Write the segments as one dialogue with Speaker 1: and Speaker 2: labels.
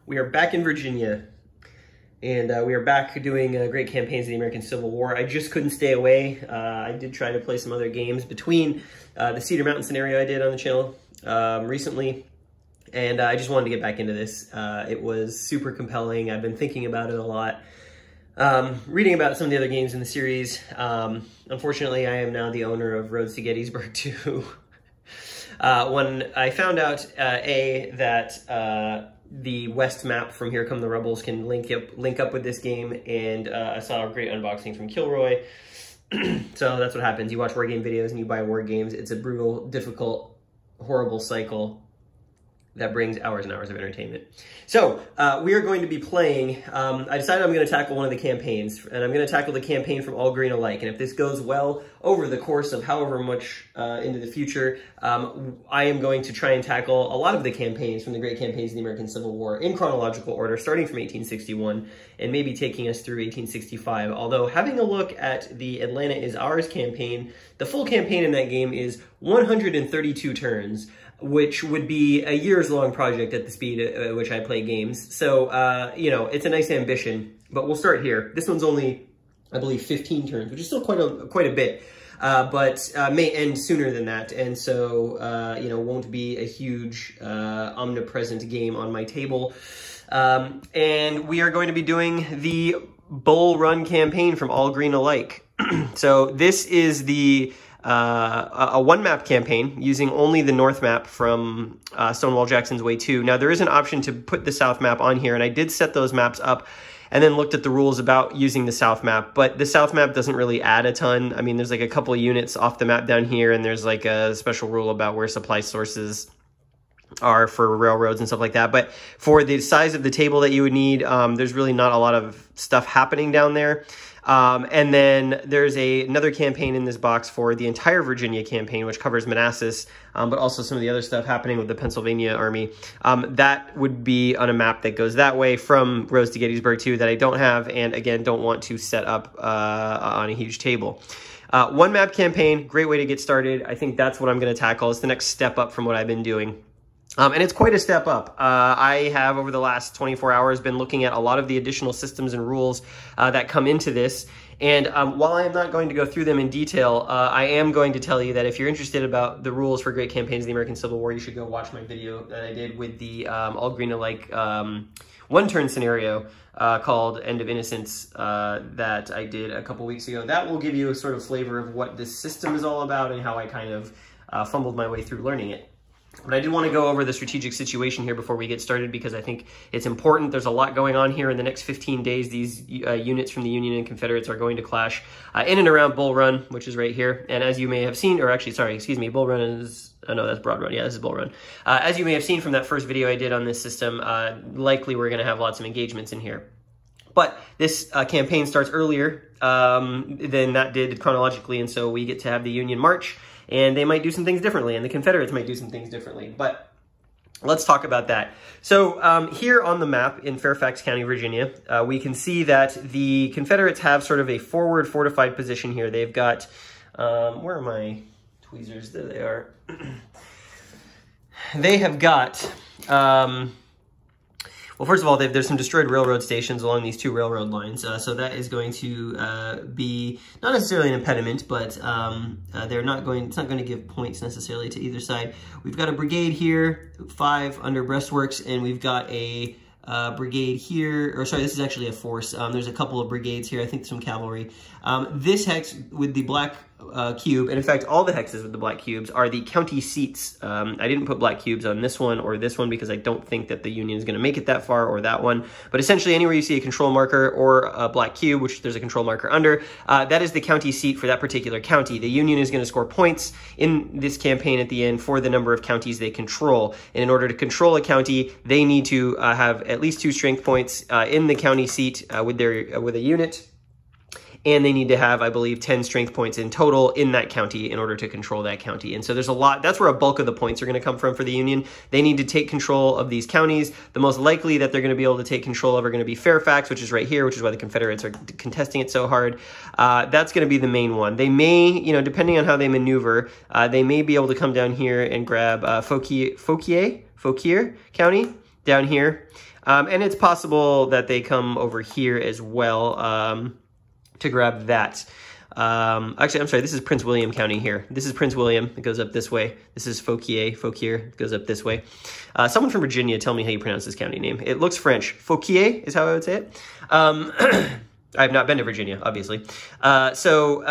Speaker 1: We are back in Virginia, and we are back doing great campaigns of the American Civil War. I just couldn't stay away. I did try to play some other games between the Cedar Mountain scenario I did on the channel recently, and I just wanted to get back into this. It was super compelling. I've been thinking about it a lot. Reading about some of the other games in the series. Unfortunately, I am now the owner of Roads to Gettysburg 2. When I found out, that the west map from Here Come the Rebels can link up with this game, and I saw a great unboxing from Kilroy. So that's what happens. You watch war game videos and you buy war games. It's a brutal, difficult, horrible cycle that brings hours and hours of entertainment. So we are going to be playing, I decided I'm going to tackle one of the campaigns, and I'm going to tackle the campaign from All Green Alike. And if this goes well over the course of however much into the future, I am going to try and tackle a lot of the campaigns from the great campaigns of the American Civil War in chronological order, starting from 1861 and maybe taking us through 1865. Although having a look at the Atlanta Is Ours campaign, the full campaign in that game is 132 turns, which would be a years-long project at the speed at which I play games. So, you know, it's a nice ambition, but we'll start here. This one's only, I believe, 15 turns, which is still quite a bit, but may end sooner than that, and so, you know, won't be a huge, omnipresent game on my table. And we are going to be doing the Bull Run campaign from All Green Alike. So this is the a one-map campaign using only the north map from Stonewall Jackson's Way 2. Now, there is an option to put the south map on here, and I did set those maps up and then looked at the rules about using the south map, but the south map doesn't really add a ton. I mean, there's like a couple of units off the map down here, and there's like a special rule about where supply sources are for railroads and stuff like that. But for the size of the table that you would need, there's really not a lot of stuff happening down there. And then there's another campaign in this box for the entire Virginia campaign, which covers Manassas, but also some of the other stuff happening with the Pennsylvania Army. That would be on a map that goes that way from Roads to Gettysburg 2 that I don't have, and again, don't want to set up on a huge table. One map campaign, great way to get started. I think that's what I'm going to tackle. It's the next step up from what I've been doing. And it's quite a step up. I have, over the last 24 hours, been looking at a lot of the additional systems and rules that come into this. And while I am not going to go through them in detail, I am going to tell you that if you're interested about the rules for great campaigns of the American Civil War, you should go watch my video that I did with the All Green Alike one-turn scenario called End of Innocence that I did a couple weeks ago. That will give you a sort of flavor of what this system is all about and how I kind of fumbled my way through learning it. But I did want to go over the strategic situation here before we get started, because I think it's important. There's a lot going on here in the next 15 days. These units from the Union and Confederates are going to clash in and around Bull Run, which is right here. And as you may have seen, or actually, sorry, excuse me, Bull Run is, oh no, that's Broad Run. Yeah, this is Bull Run. As you may have seen from that first video I did on this system, likely we're going to have lots of engagements in here. But this campaign starts earlier than that did chronologically, and so we get to have the Union march. And they might do some things differently, and the Confederates might do some things differently. But let's talk about that. So here on the map in Fairfax County, Virginia, we can see that the Confederates have sort of a forward fortified position here. They've got, where are my tweezers? There they are. They have got, well, first of all, there's some destroyed railroad stations along these two railroad lines, so that is going to be not necessarily an impediment, but they're not going. It's not going to give points necessarily to either side. We've got a brigade here, 5 under breastworks, and we've got a brigade here, or sorry, this is actually a force. There's a couple of brigades here. I think some cavalry. This hex with the black cube, and in fact, all the hexes with the black cubes are the county seats. I didn't put black cubes on this one or this one because I don't think that the Union is going to make it that far, or that one. But essentially, anywhere you see a control marker or a black cube, which there's a control marker under, that is the county seat for that particular county. The Union is going to score points in this campaign at the end for the number of counties they control. And in order to control a county, they need to have at least 2 strength points in the county seat with a unit. And they need to have, I believe, 10 strength points in total in that county in order to control that county. And so there's a lot, that's where a bulk of the points are going to come from for the Union. They need to take control of these counties. The most likely that they're going to be able to take control of are going to be Fairfax, which is right here, which is why the Confederates are contesting it so hard. That's going to be the main one. They may, you know, depending on how they maneuver, they may be able to come down here and grab Fauquier County. down here. And it's possible that they come over here as well to grab that. Actually, I'm sorry, this is Prince William County here. This is Prince William, it goes up this way. This is Fauquier, it goes up this way. Someone from Virginia, tell me how you pronounce this county name. It looks French. Fauquier is how I would say it. I've not been to Virginia, obviously. So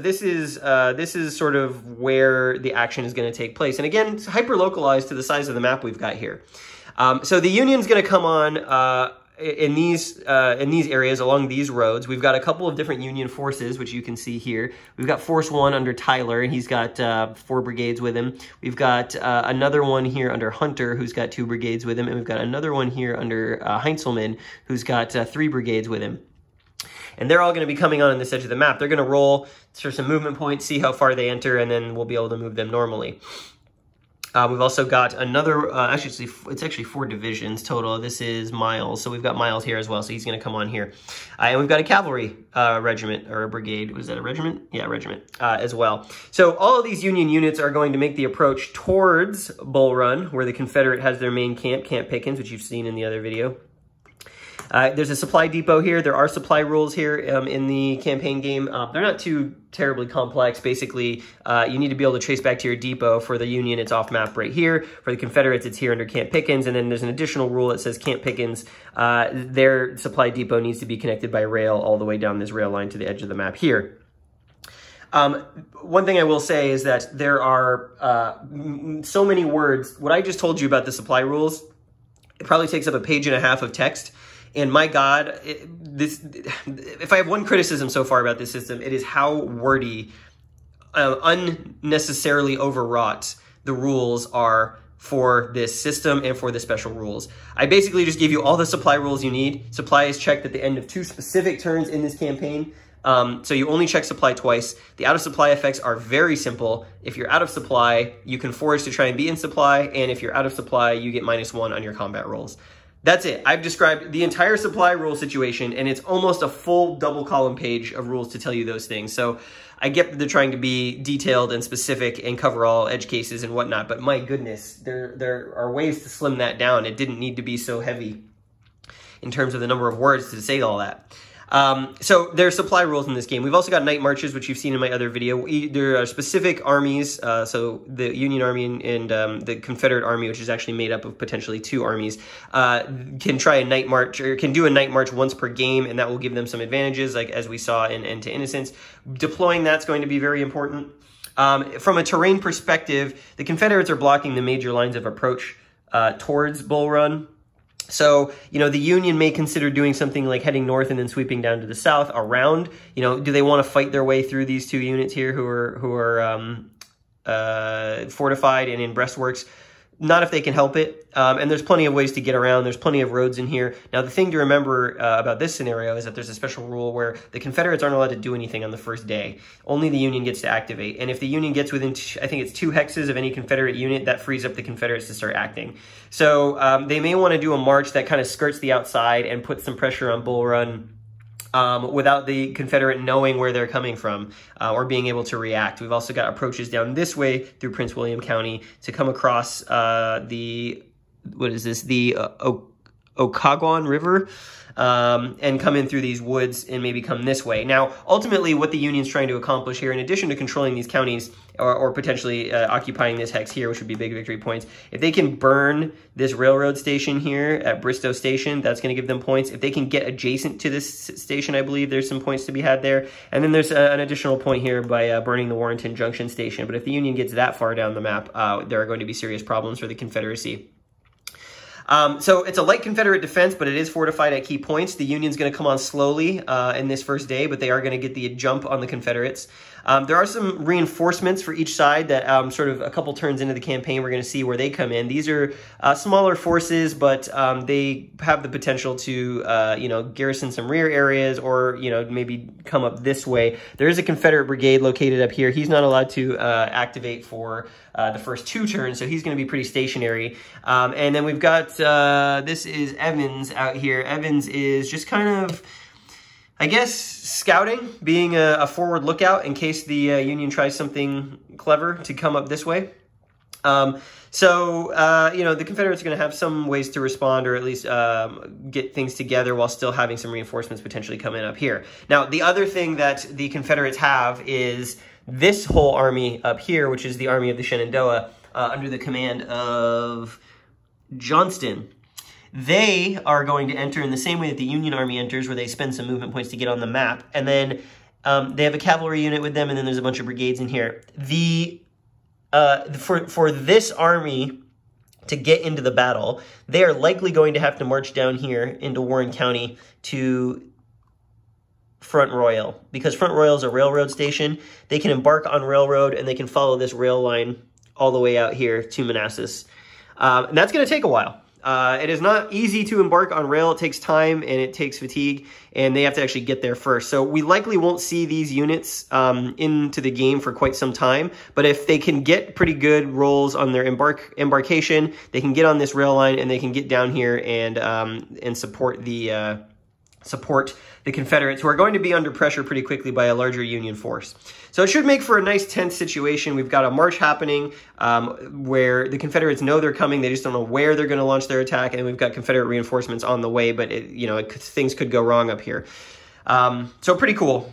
Speaker 1: this is sort of where the action is going to take place. And again, it's hyper-localized to the size of the map we've got here. So the Union's going to come on in these areas along these roads. We've got a couple of different Union forces, which you can see here. We've got Force 1 under Tyler, and he's got 4 brigades with him. We've got another one here under Hunter, who's got 2 brigades with him. And we've got another one here under Heintzelman, who's got 3 brigades with him. And they're all going to be coming on this edge of the map. They're going to roll for some movement points, see how far they enter, and then we'll be able to move them normally. We've also got another, it's actually 4 divisions total. This is Miles, so we've got Miles here as well, so he's going to come on here. And we've got a cavalry regiment, or a brigade. Was that a regiment? Yeah, regiment as well. So all of these Union units are going to make the approach towards Bull Run, where the Confederate has their main camp, Camp Pickens, which you've seen in the other video. There's a supply depot here. There are supply rules here in the campaign game. They're not too terribly complex. Basically, you need to be able to trace back to your depot. For the Union, it's off map right here. For the Confederates, it's here under Camp Pickens. And then there's an additional rule that says Camp Pickens, their supply depot needs to be connected by rail all the way down this rail line to the edge of the map here. One thing I will say is that there are so many words. What I just told you about the supply rules, it probably takes up a page and a half of text. And my God, if I have one criticism so far about this system, it is how wordy, unnecessarily overwrought the rules are for this system and for the special rules. I basically just gave you all the supply rules you need. Supply is checked at the end of 2 specific turns in this campaign. So you only check supply twice. The out of supply effects are very simple. If you're out of supply, you can force to try and be in supply. And if you're out of supply, you get -1 on your combat rolls. That's it. I've described the entire supply rule situation, and it's almost a full double column page of rules to tell you those things. So I get that they're trying to be detailed and specific and cover all edge cases and whatnot, but my goodness, there are ways to slim that down. It didn't need to be so heavy in terms of the number of words to say all that. So there are supply rules in this game. We've also got night marches, which you've seen in my other video. There are specific armies, so the Union Army and the Confederate Army, which is actually made up of potentially 2 armies, can try a night march, or can do a night march once per game, and that will give them some advantages, like as we saw in End to Innocence. Deploying that's going to be very important. From a terrain perspective, the Confederates are blocking the major lines of approach towards Bull Run. So, you know, the Union may consider doing something like heading north and then sweeping down to the south around. You know, do they want to fight their way through these 2 units here who are fortified and in breastworks? Not if they can help it. And there's plenty of ways to get around. There's plenty of roads in here. Now, the thing to remember about this scenario is that there's a special rule where the Confederates aren't allowed to do anything on the first day. Only the Union gets to activate. And if the Union gets within, I think it's 2 hexes of any Confederate unit, that frees up the Confederates to start acting. So they may want to do a march that kind of skirts the outside and puts some pressure on Bull Run without the Confederate knowing where they're coming from or being able to react. We've also got approaches down this way through Prince William County to come across the Occoquan River and come in through these woods and maybe come this way. Now, ultimately, what the Union's trying to accomplish here, in addition to controlling these counties or potentially occupying this hex here, which would be big victory points, if they can burn this railroad station here at Bristow Station, that's going to give them points. If they can get adjacent to this station, I believe there's some points to be had there. And then there's an additional point here by burning the Warrenton Junction Station. But if the Union gets that far down the map, there are going to be serious problems for the Confederacy. So it's a light Confederate defense, but it is fortified at key points. The Union's going to come on slowly in this first day, but they are going to get the jump on the Confederates. There are some reinforcements for each side that sort of a couple turns into the campaign, we're going to see where they come in. These are smaller forces, but they have the potential to, you know, garrison some rear areas or, you know, maybe come up this way. There is a Confederate brigade located up here. He's not allowed to activate for the first 2 turns, so he's going to be pretty stationary. And then we've got, this is Evans out here. Evans is just kind of, I guess, scouting, being a forward lookout in case the Union tries something clever to come up this way. You know, the Confederates are going to have some ways to respond, or at least get things together while still having some reinforcements potentially coming up here. Now, the other thing that the Confederates have is this whole army up here, which is the Army of the Shenandoah, under the command of Johnston. They are going to enter in the same way that the Union Army enters, where they spend some movement points to get on the map. And then they have a cavalry unit with them, and then there's a bunch of brigades in here. For this army to get into the battle, they are likely going to have to march down here into Warren County to Front Royal, because Front Royal is a railroad station. They can embark on railroad, and they can follow this rail line all the way out here to Manassas. And that's going to take a while. It is not easy to embark on rail. It takes time and it takes fatigue, and they have to actually get there first. So we likely won't see these units into the game for quite some time, but if they can get pretty good rolls on their embarkation, they can get on this rail line and they can get down here and support the Confederates, who are going to be under pressure pretty quickly by a larger Union force. So it should make for a nice tense situation. We've got a march happening where the Confederates know they're coming. They just don't know where they're going to launch their attack. And we've got Confederate reinforcements on the way, but things could go wrong up here. So pretty cool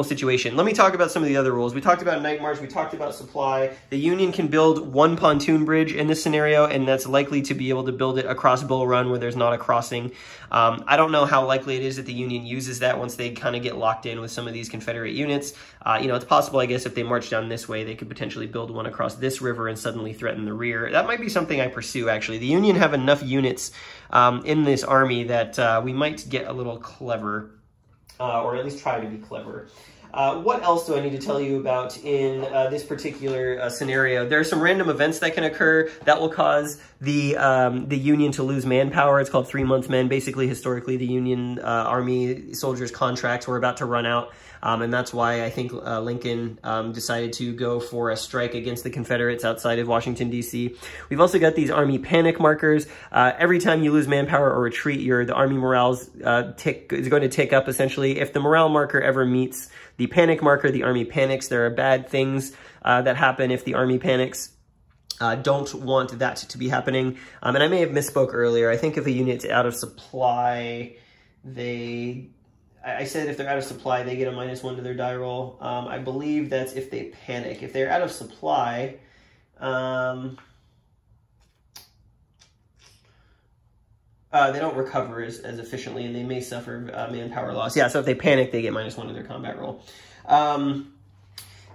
Speaker 1: situation. Let me talk about some of the other rules. We talked about night march. We talked about supply. The Union can build one pontoon bridge in this scenario, and that's likely to be able to build it across Bull Run where there's not a crossing. I don't know how likely it is that the Union uses that once they kind of get locked in with some of these Confederate units. It's possible, I guess, if they march down this way, they could potentially build one across this river and suddenly threaten the rear. That might be something I pursue, actually. The Union have enough units in this army that we might get a little clever. Or at least try to be clever. What else do I need to tell you about in this particular scenario? There are some random events that can occur that will cause the Union to lose manpower. It's called 3 months men. Basically, historically, the Union Army soldiers' contracts were about to run out. And that's why I think Lincoln decided to go for a strike against the Confederates outside of Washington, D.C. We've also got these Army panic markers. Every time you lose manpower or retreat, the Army morale is going to tick up, essentially. If the morale marker ever meets the panic marker, the Army panics. There are bad things that happen if the Army panics. Don't want that to be happening. And I may have misspoke earlier. I think if a unit's out of supply, I said if they're out of supply, they get a -1 to their die roll. I believe that's if they panic. If they're out of supply, they don't recover as efficiently, and they may suffer manpower loss. Yeah, so if they panic, they get -1 to their combat roll.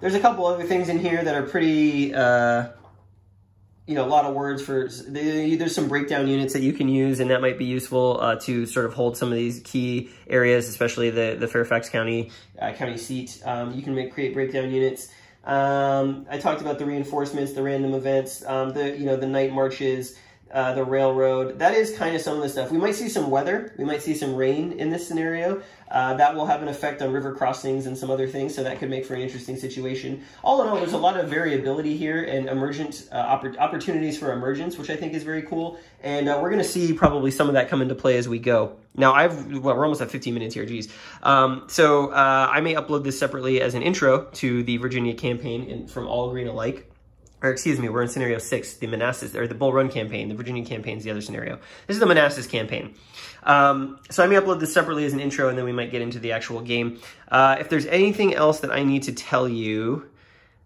Speaker 1: There's a couple other things in here that are pretty... a lot of words for, there's some breakdown units that you can use, and that might be useful to sort of hold some of these key areas, especially the Fairfax County seat. You can create breakdown units. I talked about the reinforcements, the random events, the night marches, the railroad. That is kind of some of the stuff. We might see some weather. We might see some rain in this scenario. That will have an effect on river crossings and some other things, so that could make for an interesting situation. All in all, there's a lot of variability here and emergent opportunities for emergence, which I think is very cool. And we're going to see probably some of that come into play as we go. Now, we're almost at 15 minutes here, geez. So I may upload this separately as an intro to the Virginia campaign from All Green Alike. Or excuse me, we're in scenario 6, the Manassas, or the Bull Run campaign. The Virginia campaign is the other scenario. This is the Manassas campaign. So I may upload this separately as an intro, and then we might get into the actual game. If there's anything else that I need to tell you,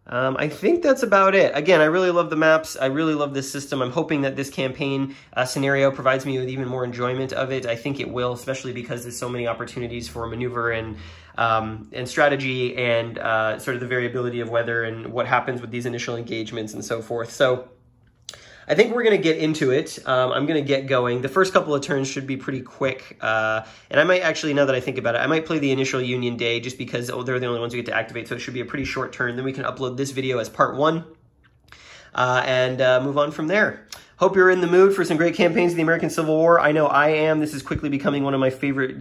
Speaker 1: I think that's about it. Again, I really love the maps. I really love this system. I'm hoping that this campaign scenario provides me with even more enjoyment of it. I think it will, especially because there's so many opportunities for maneuver and strategy and sort of the variability of weather and what happens with these initial engagements and so forth. So I think we're going to get into it. I'm going to get going. The first couple of turns should be pretty quick. And I might actually, now that I think about it, I might play the initial Union Day just because they're the only ones who get to activate. So it should be a pretty short turn. Then we can upload this video as part 1 and move on from there. Hope you're in the mood for some great campaigns of the American Civil War. I know I am. This is quickly becoming one of my favorite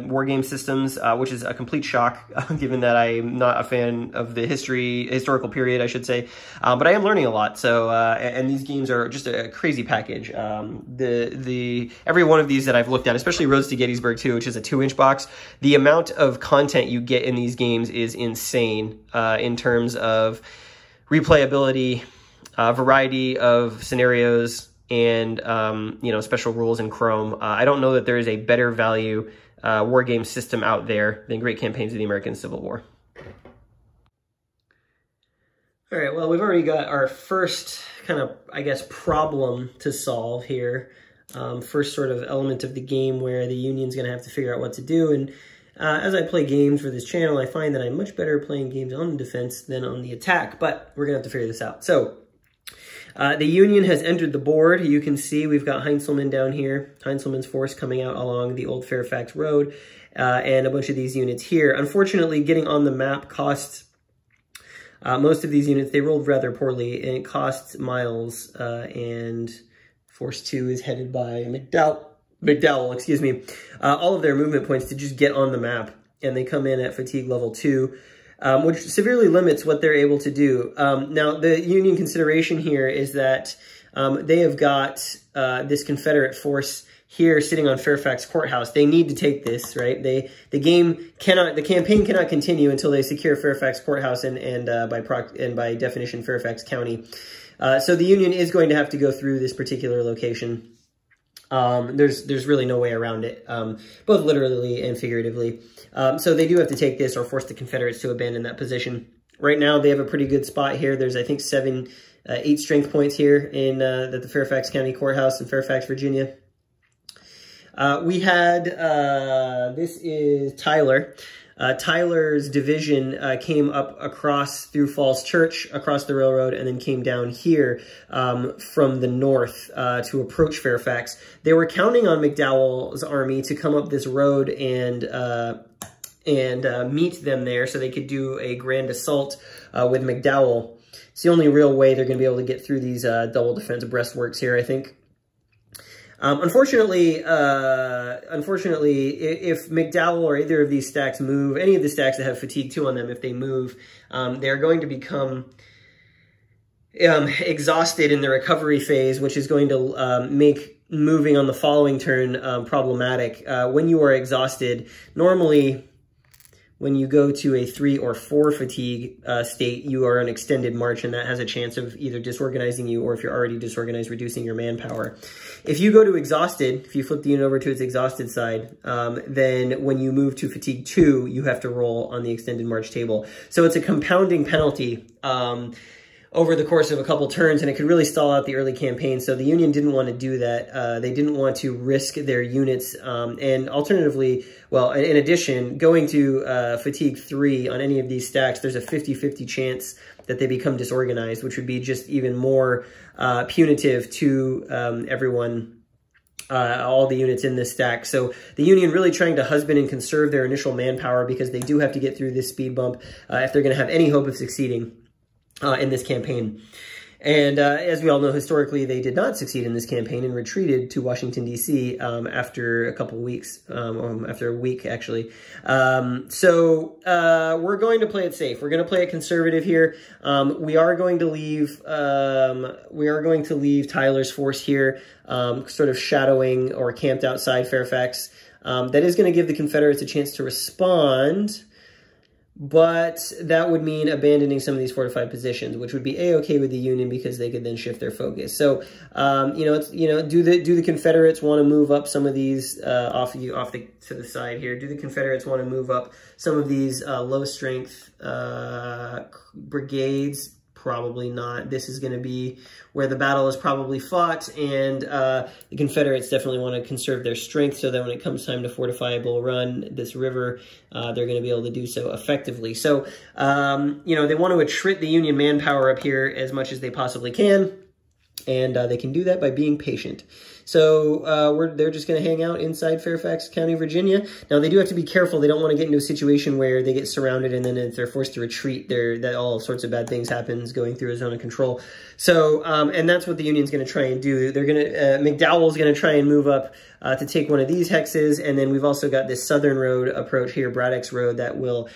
Speaker 1: war game systems, which is a complete shock, given that I'm not a fan of the historical period, I should say. But I am learning a lot. So, and these games are just a crazy package. Every one of these that I've looked at, especially Roads to Gettysburg 2, which is a 2-inch box, the amount of content you get in these games is insane in terms of replayability, variety of scenarios and, you know, special rules in Chrome. I don't know that there is a better value war game system out there than Great Campaigns of the American Civil War. All right, well, we've already got our first kind of, I guess, problem to solve here. First sort of element of the game where the Union's going to have to figure out what to do. And as I play games for this channel, I find that I'm much better playing games on the defense than on the attack, but we're going to have to figure this out. So the Union has entered the board. You can see we've got Heinzelman down here, Heinzelman's force coming out along the old Fairfax Road, and a bunch of these units here. Unfortunately, getting on the map costs most of these units, they rolled rather poorly, and it costs miles, and Force 2 is headed by McDowell, excuse me, all of their movement points to just get on the map, and they come in at fatigue level 2, which severely limits what they're able to do. Now, the Union consideration here is that they have got this Confederate force here sitting on Fairfax Courthouse. They need to take this, right? The campaign cannot continue until they secure Fairfax Courthouse and by definition Fairfax County. So the Union is going to have to go through this particular location. There's really no way around it, both literally and figuratively. So they do have to take this or force the Confederates to abandon that position. Right now, they have a pretty good spot here. There's, I think, 8 strength points here in at the Fairfax County Courthouse in Fairfax, Virginia. We had, this is Tyler. Tyler's division came up across through Falls Church, across the railroad, and then came down here from the north to approach Fairfax. They were counting on McDowell's army to come up this road and meet them there so they could do a grand assault with McDowell. It's the only real way they're going to be able to get through these double defense breastworks here, I think. Unfortunately, if McDowell or either of these stacks move, any of the stacks that have fatigue 2 on them, if they move, they're going to become exhausted in the recovery phase, which is going to make moving on the following turn problematic. When you are exhausted, normally when you go to a 3 or 4 fatigue state, you are on extended march, and that has a chance of either disorganizing you or, if you're already disorganized, reducing your manpower. If you go to exhausted, if you flip the unit over to its exhausted side, then when you move to fatigue 2, you have to roll on the extended march table. So it's a compounding penalty over the course of a couple turns, and it could really stall out the early campaign. So the Union didn't want to do that. They didn't want to risk their units. And alternatively, well, in addition, going to fatigue 3 on any of these stacks, there's a 50-50 chance that they become disorganized, which would be just even more punitive to everyone, all the units in this stack. So the Union really trying to husband and conserve their initial manpower, because they do have to get through this speed bump if they're going to have any hope of succeeding in this campaign. And as we all know, historically, they did not succeed in this campaign and retreated to Washington, D.C. After a couple weeks, after a week, actually. So we're going to play it safe. We're going to play it conservative here. We are going to leave Tyler's force here, sort of shadowing or camped outside Fairfax. That is going to give the Confederates a chance to respond, but that would mean abandoning some of these fortified positions, which would be a-okay with the Union, because they could then shift their focus. So, do the Confederates want to move up some of these to the side here? Do the Confederates want to move up some of these low strength brigades? Probably not. This is going to be where the battle is probably fought, and the Confederates definitely want to conserve their strength so that when it comes time to fortify Bull Run, this river, they're going to be able to do so effectively. So, they want to attrit the Union manpower up here as much as they possibly can, and they can do that by being patient. So they're just going to hang out inside Fairfax County, Virginia. Now, they do have to be careful. They don't want to get into a situation where they get surrounded, and then if they're forced to retreat, that all sorts of bad things happens going through a zone of control. So, and that's what the Union's going to try and do. They're going to, McDowell's going to try and move up to take one of these hexes, and then we've also got this southern road approach here, Braddock's Road, that will,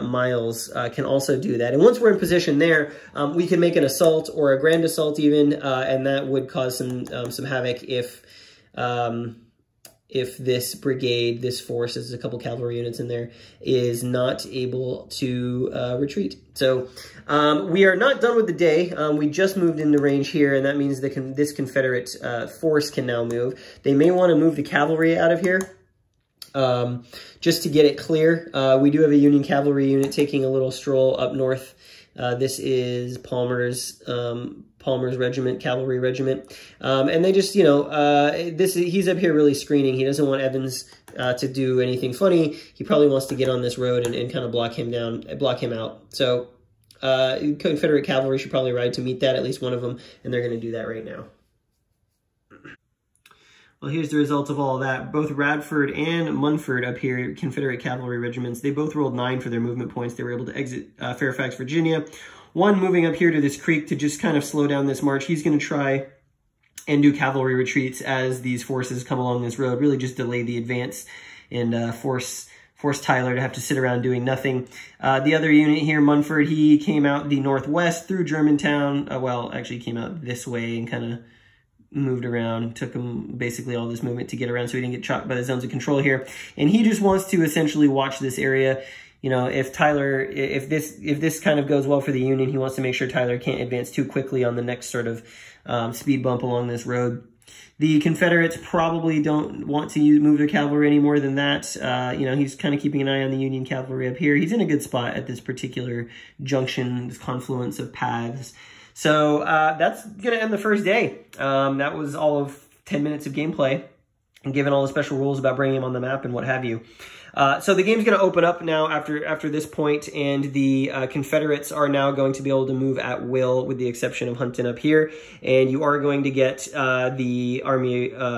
Speaker 1: Miles can also do that. And once we're in position there, we can make an assault or a grand assault even, and that would cause some havoc if if this brigade, this force, there's a couple cavalry units in there, is not able to retreat. So we are not done with the day. We just moved into range here, and that means this Confederate force can now move. They may want to move the cavalry out of here. Just to get it clear, we do have a Union cavalry unit taking a little stroll up north. This is Palmer's regiment, cavalry regiment. And they just, you know, he's up here really screening. He doesn't want Evans to do anything funny. He probably wants to get on this road and kind of block him down, block him out. So Confederate cavalry should probably ride to meet that, at least one of them, and they're going to do that right now. Well, here's the result of all that. Both Radford and Munford up here, Confederate cavalry regiments, they both rolled 9 for their movement points. They were able to exit Fairfax, Virginia. One moving up here to this creek to just kind of slow down this march. He's going to try and do cavalry retreats as these forces come along this road, really just delay the advance and force Tyler to have to sit around doing nothing. The other unit here, Munford, he came out the northwest through Germantown. Well, actually he came out this way and kind of moved around, took him basically all this movement to get around so he didn't get chopped by the zones of control here. And he just wants to essentially watch this area. You know, if this kind of goes well for the Union, he wants to make sure Tyler can't advance too quickly on the next sort of speed bump along this road. The Confederates probably don't want to move their cavalry any more than that. You know, he's kind of keeping an eye on the Union cavalry up here. He's in a good spot at this particular junction, this confluence of paths. So that's going to end the first day. That was all of 10 minutes of gameplay, and given all the special rules about bringing him on the map and what have you. So the game's going to open up now after this point, and the Confederates are now going to be able to move at will, with the exception of Hunton up here. And you are going to get the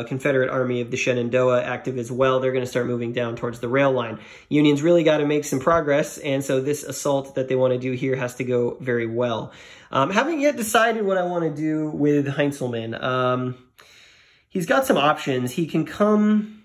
Speaker 1: Confederate Army of the Shenandoah active as well. They're going to start moving down towards the rail line. Union's really got to make some progress, and so this assault that they want to do here has to go very well. Haven't yet decided what I want to do with Heintzelman. He's got some options. He can come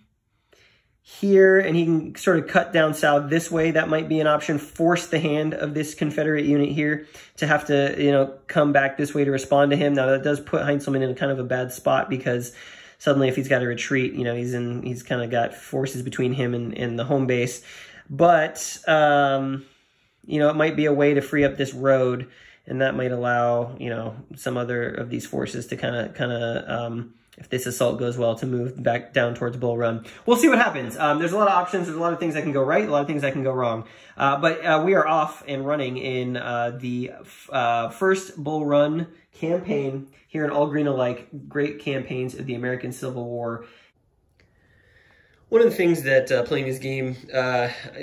Speaker 1: here and he can sort of cut down south this way. That might be an option. Force the hand of this Confederate unit here to have to, you know, come back this way to respond to him. Now that does put Heintzelman in kind of a bad spot, because suddenly if he's got to retreat, you know, he's kind of got forces between him and the home base. But, you know, it might be a way to free up this road, and that might allow, you know, some other of these forces to kind of if this assault goes well, to move back down towards Bull Run. We'll see what happens. There's a lot of options. There's a lot of things that can go right, a lot of things that can go wrong. But we are off and running in the first Bull Run campaign here in All Green Alike, Great Campaigns of the American Civil War. One of the things that playing this game,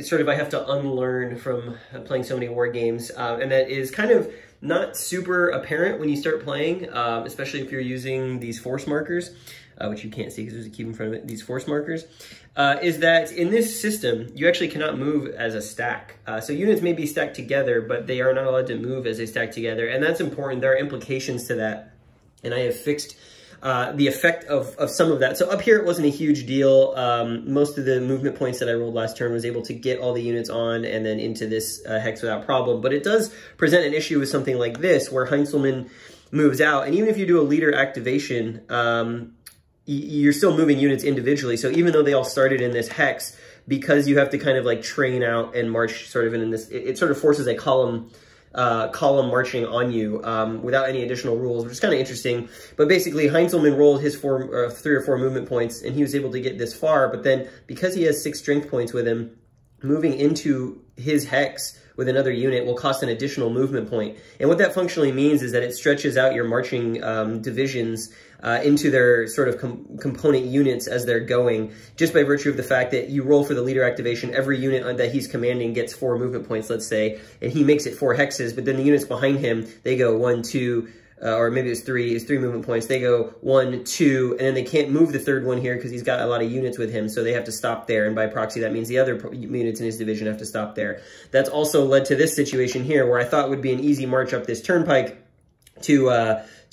Speaker 1: sort of I have to unlearn from playing so many war games, and that is kind of not super apparent when you start playing, especially if you're using these force markers, which you can't see because there's a cube in front of it, these force markers, is that in this system, you actually cannot move as a stack. So units may be stacked together, but they are not allowed to move as they stack together, and that's important. There are implications to that, and I have fixed the effect of some of that. So up here, it wasn't a huge deal. Most of the movement points that I rolled last turn was able to get all the units on and then into this hex without problem. But it does present an issue with something like this, where Heintzelman moves out. And even if you do a leader activation, you're still moving units individually. So even though they all started in this hex, because you have to kind of like train out and march sort of in this, it sort of forces a column marching on you without any additional rules, which is kind of interesting. But basically, Heintzelman rolled his 3 or 4 movement points, and he was able to get this far. But then, because he has 6 strength points with him, moving into his hex with another unit will cost an additional movement point. And what that functionally means is that it stretches out your marching divisions into their sort of component units as they're going, just by virtue of the fact that you roll for the leader activation. Every unit that he's commanding gets 4 movement points, let's say, and he makes it 4 hexes, but then the units behind him, they go 1, 2, or maybe it's 3 movement points. They go 1, 2, and then they can't move the 3rd one here because he's got a lot of units with him, so they have to stop there, and by proxy, that means the other units in his division have to stop there. That's also led to this situation here, where I thought would be an easy march up this turnpike to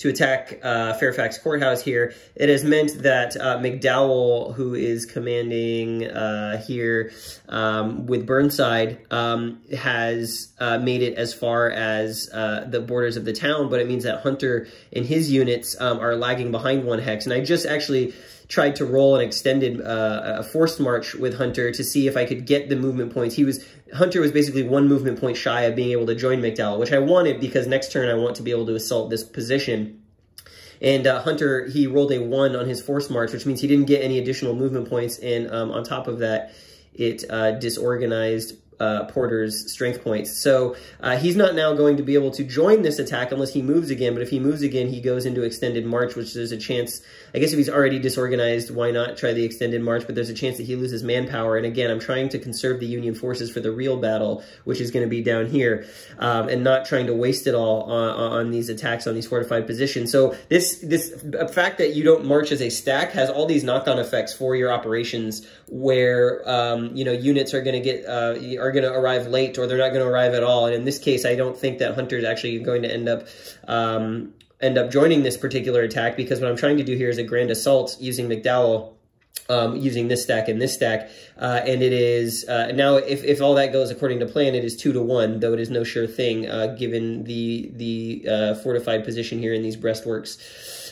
Speaker 1: attack Fairfax Courthouse here. It has meant that McDowell, who is commanding here with Burnside, has made it as far as the borders of the town, but it means that Hunter and his units are lagging behind 1 hex. And I just actually tried to roll an extended a forced march with Hunter to see if I could get the movement points. Hunter was basically 1 movement point shy of being able to join McDowell, which I wanted because next turn I want to be able to assault this position. And Hunter, he rolled a 1 on his forced march, which means he didn't get any additional movement points. And on top of that, it disorganized Porter's strength points. So he's not now going to be able to join this attack unless he moves again. But if he moves again, he goes into extended march, which there's a chance, I guess if he's already disorganized, why not try the extended march? But there's a chance that he loses manpower. And again, I'm trying to conserve the Union forces for the real battle, which is going to be down here, and not trying to waste it all on these attacks on these fortified positions. So this fact that you don't march as a stack has all these knock-on effects for your operations, where you know, units are going to get are going to arrive late, or they're not going to arrive at all. And in this case, I don't think that Hunter's actually going to end up joining this particular attack, because what I'm trying to do here is a grand assault using McDowell, using this stack and this stack, and it is now, if all that goes according to plan, it is 2-to-1, though it is no sure thing given the fortified position here in these breastworks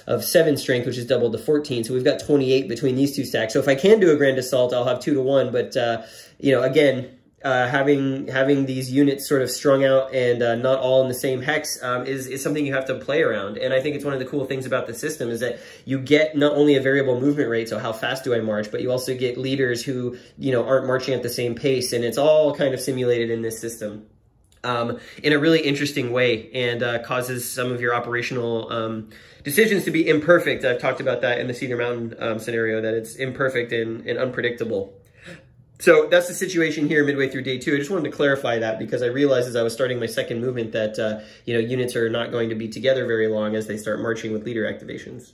Speaker 1: of 7 strength, which is doubled to 14. So we've got 28 between these two stacks. So if I can do a grand assault, I'll have 2-to-1. But you know, again, having these units sort of strung out and not all in the same hex is something you have to play around. And I think it's one of the cool things about the system is that you get not only a variable movement rate, so how fast do I march, but you also get leaders who, you know, aren't marching at the same pace, and it's all kind of simulated in this system in a really interesting way, and causes some of your operational decisions to be imperfect. I've talked about that in the Cedar Mountain scenario, that it's imperfect and unpredictable. So that's the situation here midway through day 2. I just wanted to clarify that, because I realized as I was starting my second movement that, you know, units are not going to be together very long as they start marching with leader activations.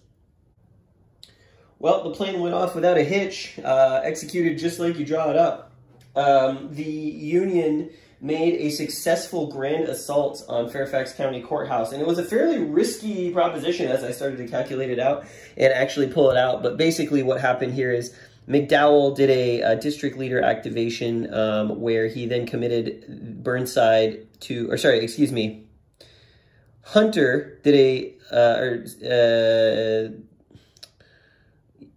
Speaker 1: Well, the plan went off without a hitch, executed just like you draw it up. The Union made a successful grand assault on Fairfax County Courthouse, and it was a fairly risky proposition as I started to calculate it out and actually pull it out. But basically what happened here is McDowell did a district leader activation where he then committed Burnside to, or sorry, excuse me, Hunter did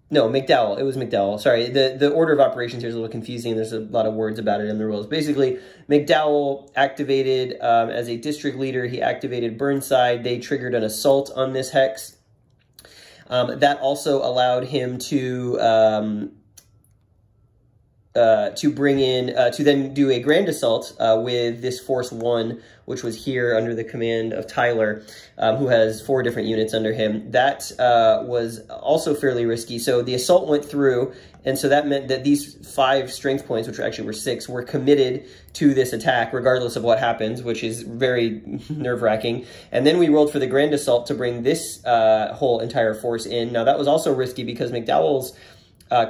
Speaker 1: no, McDowell. It was McDowell. Sorry, the order of operations here is a little confusing. There's a lot of words about it in the rules. Basically, McDowell activated as a district leader. He activated Burnside. They triggered an assault on this hex. That also allowed him to bring in, to then do a grand assault with this Force 1, which was here under the command of Tyler, who has 4 different units under him. That was also fairly risky. So the assault went through, and so that meant that these 5 strength points, which actually were 6, were committed to this attack, regardless of what happens, which is very nerve-wracking. And then we rolled for the grand assault to bring this whole entire force in. Now, that was also risky because McDowell's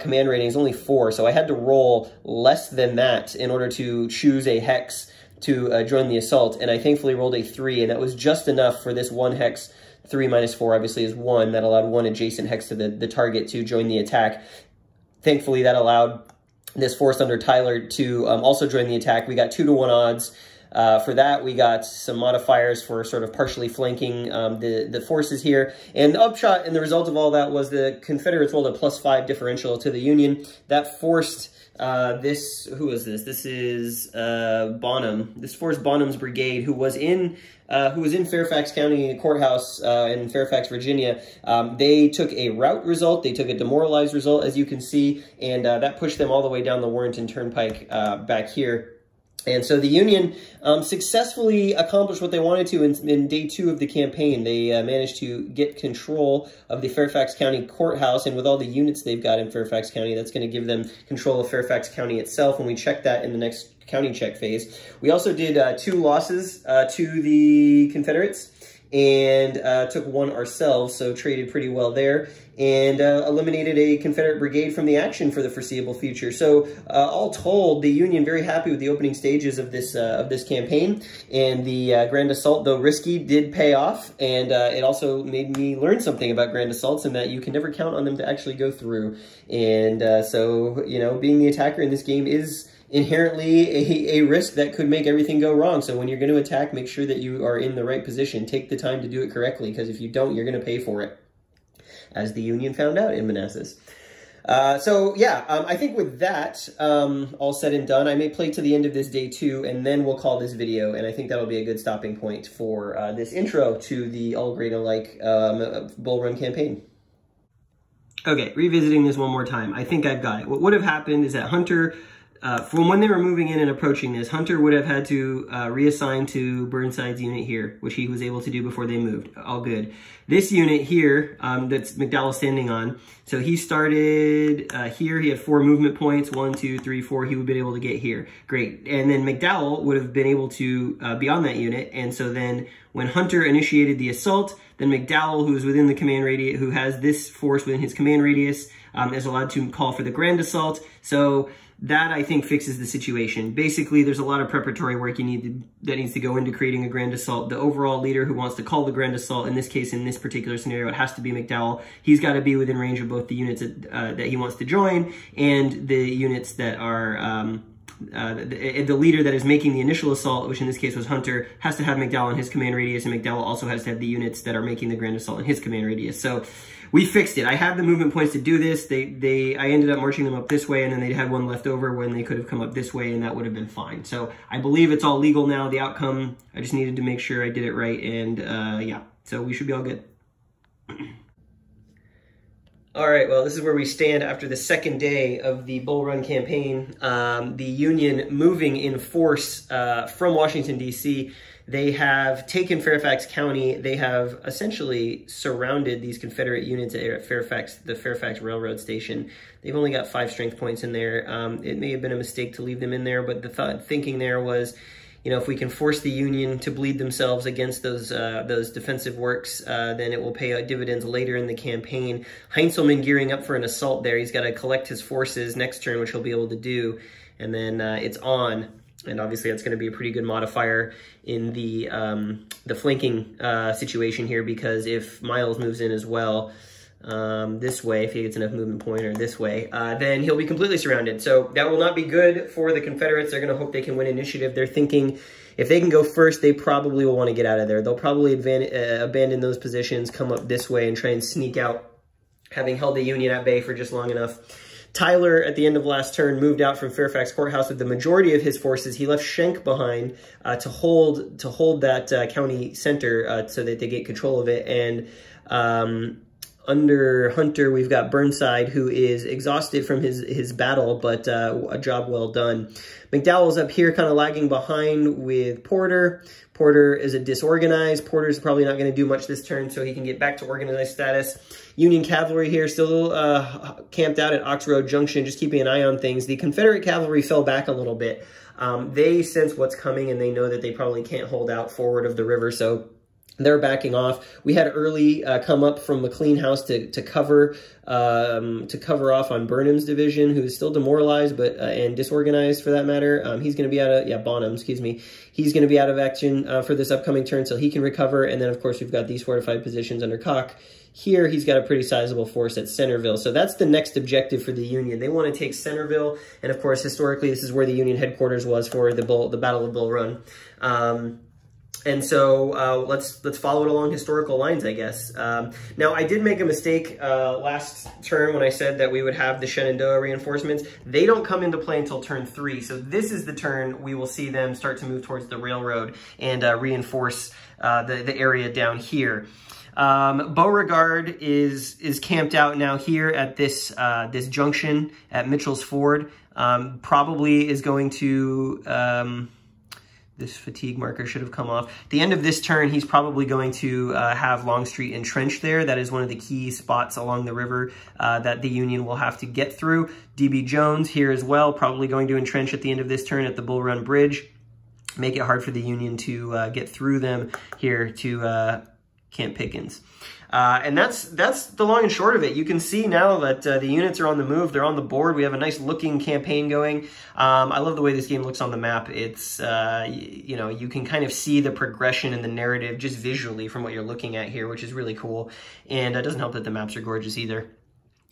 Speaker 1: command rating is only 4, so I had to roll less than that in order to choose a hex to join the assault, and I thankfully rolled a 3, and that was just enough for this 1 hex. 3 minus 4 obviously is 1. That allowed 1 adjacent hex to the target to join the attack. Thankfully, that allowed this force under Tyler to also join the attack. We got 2-to-1 odds. For that, we got some modifiers for sort of partially flanking the forces here. And the upshot and the result of all that was the Confederates rolled a +5 differential to the Union. That forced who is this? This is Bonham. This forced Bonham's brigade, who was in Fairfax County Courthouse in Fairfax, Virginia. They took a rout result. They took a demoralized result, as you can see, and that pushed them all the way down the Warrenton Turnpike back here. And so the Union successfully accomplished what they wanted to in day 2 of the campaign. They managed to get control of the Fairfax County Courthouse, and with all the units they've got in Fairfax County, that's going to give them control of Fairfax County itself, and we check that in the next county check phase. We also did 2 losses to the Confederates, and took 1 ourselves, so traded pretty well there, and eliminated a Confederate brigade from the action for the foreseeable future. So all told, the Union very happy with the opening stages of this campaign, and the grand assault, though risky, did pay off, and it also made me learn something about grand assaults, and that you can never count on them to actually go through. And so, you know, being the attacker in this game is inherently a risk that could make everything go wrong. So when you're going to attack, make sure that you are in the right position. Take the time to do it correctly, because if you don't, you're going to pay for it, as the Union found out in Manassas. So yeah, I think with that all said and done, I may play to the end of this day 2, and then we'll call this video, and I think that'll be a good stopping point for this intro to the all great alike Bull Run campaign. Okay, revisiting this one more time, I think I've got it. What would have happened is that Hunter, from when they were moving in and approaching this, Hunter would have had to reassign to Burnside's unit here, which he was able to do before they moved. All good. This unit here, that's McDowell standing on, so he started here. He had 4 movement points, 1, 2, 3, 4. He would have been able to get here. Great. And then McDowell would have been able to be on that unit. And so then when Hunter initiated the assault, then McDowell, who is within the command radius, who has this force within his command radius, is allowed to call for the grand assault. So that, I think, fixes the situation. Basically, there's a lot of preparatory work that needs to go into creating a grand assault. The overall leader who wants to call the grand assault, in this case, in this particular scenario, it has to be McDowell. He's got to be within range of both the units that he wants to join and the units that are the leader that is making the initial assault, which in this case was Hunter, has to have McDowell in his command radius, and McDowell also has to have the units that are making the grand assault in his command radius. So we fixed it. I have the movement points to do this. I ended up marching them up this way, and then they had one left over when they could have come up this way, and that would have been fine. So I believe it's all legal now. The outcome, I just needed to make sure I did it right, and yeah, so we should be all good. All right, well, this is where we stand after the second day of the Bull Run campaign. The Union moving in force from Washington, D.C. They have taken Fairfax County. They have essentially surrounded these Confederate units at Fairfax, the Fairfax Railroad Station. They've only got 5 strength points in there. It may have been a mistake to leave them in there, but the thinking there was, you know, if we can force the Union to bleed themselves against those defensive works, then it will pay dividends later in the campaign. Heinzelman gearing up for an assault there. He's got to collect his forces next turn, which he'll be able to do, and then it's on. And obviously that's going to be a pretty good modifier in the flanking situation here, because if Miles moves in as well, this way, if he gets enough movement point, or this way, then he'll be completely surrounded. So that will not be good for the Confederates. They're going to hope they can win initiative. They're thinking if they can go first, they probably will want to get out of there. They'll probably abandon those positions, come up this way, and try and sneak out, having held the Union at bay for just long enough. Tyler, at the end of last turn, moved out from Fairfax Courthouse with the majority of his forces. He left Schenck behind to hold that county center so that they get control of it. And under Hunter, we've got Burnside, who is exhausted from his battle, but a job well done. McDowell's up here kind of lagging behind with Porter. Porter is a disorganized. Porter's probably not going to do much this turn, so he can get back to organized status. Union cavalry here still camped out at Ox Road Junction, just keeping an eye on things. The Confederate cavalry fell back a little bit. They sense what's coming, and they know that they probably can't hold out forward of the river, so they're backing off. We had Early come up from McLean House to cover off on Burnham's division, who is still demoralized but and disorganized for that matter. He's going to be out of Bonham, excuse me. He's going to be out of action for this upcoming turn, so he can recover. And then of course we've got these fortified positions under Koch. Here he's got a pretty sizable force at Centerville, so that's the next objective for the Union. They want to take Centerville, and of course historically this is where the Union headquarters was for the Battle of Bull Run. And so let's follow it along historical lines, I guess. Now, I did make a mistake last turn when I said that we would have the Shenandoah reinforcements. They don't come into play until turn 3, so this is the turn we will see them start to move towards the railroad and reinforce the area down here. Beauregard is camped out now here at this junction at Mitchell's Ford. Probably is going to... this fatigue marker should have come off. At the end of this turn, he's probably going to have Longstreet entrenched there. That is one of the key spots along the river that the Union will have to get through. D.B. Jones here as well, probably going to entrench at the end of this turn at the Bull Run Bridge. Make it hard for the Union to get through them here to Camp Pickens. And that's the long and short of it. You can see now that the units are on the move. They're on the board. We have a nice looking campaign going. I love the way this game looks on the map. It's, you know, you can kind of see the progression in the narrative just visually from what you're looking at here, which is really cool. And it doesn't help that the maps are gorgeous either.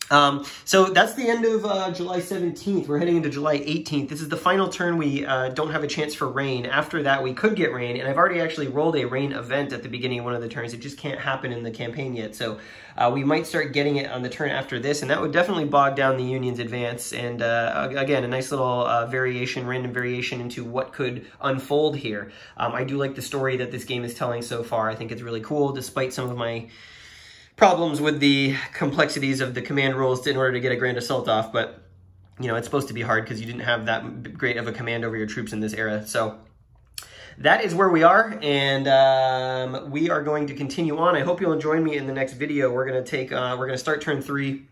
Speaker 1: So that's the end of July 17th. We're heading into July 18th. This is the final turn. We don't have a chance for rain. After that, we could get rain, and I've already actually rolled a rain event at the beginning of one of the turns. It just can't happen in the campaign yet, so we might start getting it on the turn after this, and that would definitely bog down the Union's advance, and again, a nice little random variation into what could unfold here. I do like the story that this game is telling so far. I think it's really cool, despite some of my problems with the complexities of the command rules in order to get a grand assault off, but you know, it's supposed to be hard because you didn't have that great of a command over your troops in this era. So that is where we are, and we are going to continue on. I hope you'll join me in the next video. We're gonna start turn 3.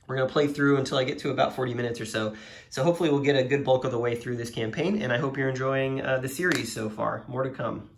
Speaker 1: We're gonna play through until I get to about 40 minutes or so. So hopefully we'll get a good bulk of the way through this campaign, and I hope you're enjoying the series so far. More to come.